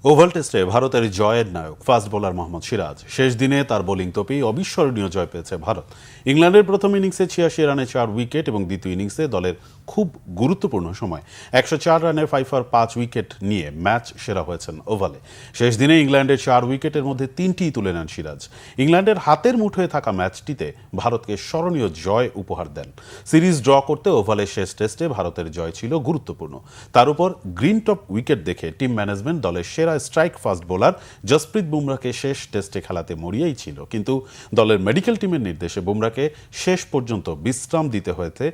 Oval টেস্টে ভারতের জয়ের নায়ক ফাস্ট বোলার মোহাম্মদ সিরাজ। শেষ দিনে তার বোলিং তোপেই অবিস্মরণীয় জয় পেয়েছে ভারত। ইংল্যান্ডের প্রথম ইনিংসে ৮৬ রানে ৪ উইকেট এবং দ্বিতীয় ইনিংসে দলের খুব গুরুত্বপূর্ণ সময় ১০৪ রানের ৫ উইকেট নিয়ে ম্যাচ সেরা হয়েছেন ওভালে। শেষ দিনে ইংল্যান্ডের ৪ উইকেটের মধ্যে ৩টিই তুলে নেন সিরাজ। ইংল্যান্ডের হাতের মুঠোয় থাকা ম্যাচটিতে ভারতকে স্মরণীয় জয় উপহার দেন। সিরিজ ড্র করতে ওভালের শেষ টেস্টে ভারতের জয় ছিল গুরুত্বপূর্ণ। তার উপর গ্রিন টপ উইকেট দেখে টিম ম্যানেজমেন্ট দলের সেরা স্ট্রাইক ফাস্ট বোলার জসপ্রীত বুমরাকে শেষ টেস্টে খেলাতে মরিয়াই ছিল, কিন্তু দলের মেডিকেল টিমের নির্দেশে বুমরাকে শেষ পর্যন্ত বিশ্রাম দিতে হয়েছে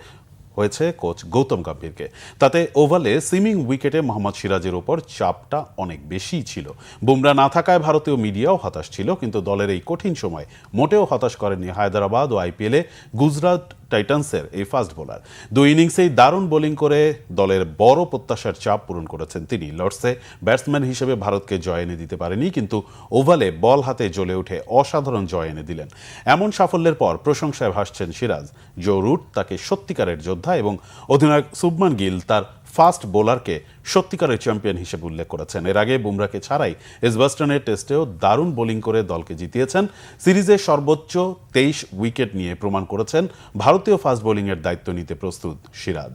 কোচ গৌতম গম্ভীরকে। তাতে ওভালে সিমিং উইকেটে মোহাম্মদ সিরাজের ওপর চাপটা অনেক বেশিই ছিল। বুমরা না থাকায় ভারতীয় মিডিয়াও হতাশ ছিল, কিন্তু দলের এই কঠিন সময় মোটেও হতাশ করেননি হায়দ্রাবাদ ও আইপিএলে গুজরাট টাইটান্সের এই ফাস্ট বোলার। ২ ইনিংসেই দারুণ বোলিং করে দলের বড় প্রত্যাশার চাপ পূরণ করেছেন তিনি। লর্ডসে ব্যাটসম্যান হিসেবে ভারতকে জয় এনে দিতে পারেনি, কিন্তু ওভালে বল হাতে জ্বলে উঠে অসাধারণ জয় এনে দিলেন। এমন সাফল্যের পর প্রশংসায় ভাসছেন সিরাজ। জো রুট তাকে সত্যিকারের যোদ্ধা এবং অধিনায়ক শুভমান গিল তার ফাস্ট বোলারকে সত্যিকারের চ্যাম্পিয়ন হিসেবে উল্লেখ করেছেন। এর আগে বুমরাকে ছাড়াই এজবাস্টনের টেস্টেও দারুণ বোলিং করে দলকে জিতিয়েছেন। সিরিজে সর্বোচ্চ ২৩ উইকেট নিয়ে প্রমাণ করেছেন ভারতীয় ফাস্ট বোলিংয়ের দায়িত্ব নিতে প্রস্তুত সিরাজ।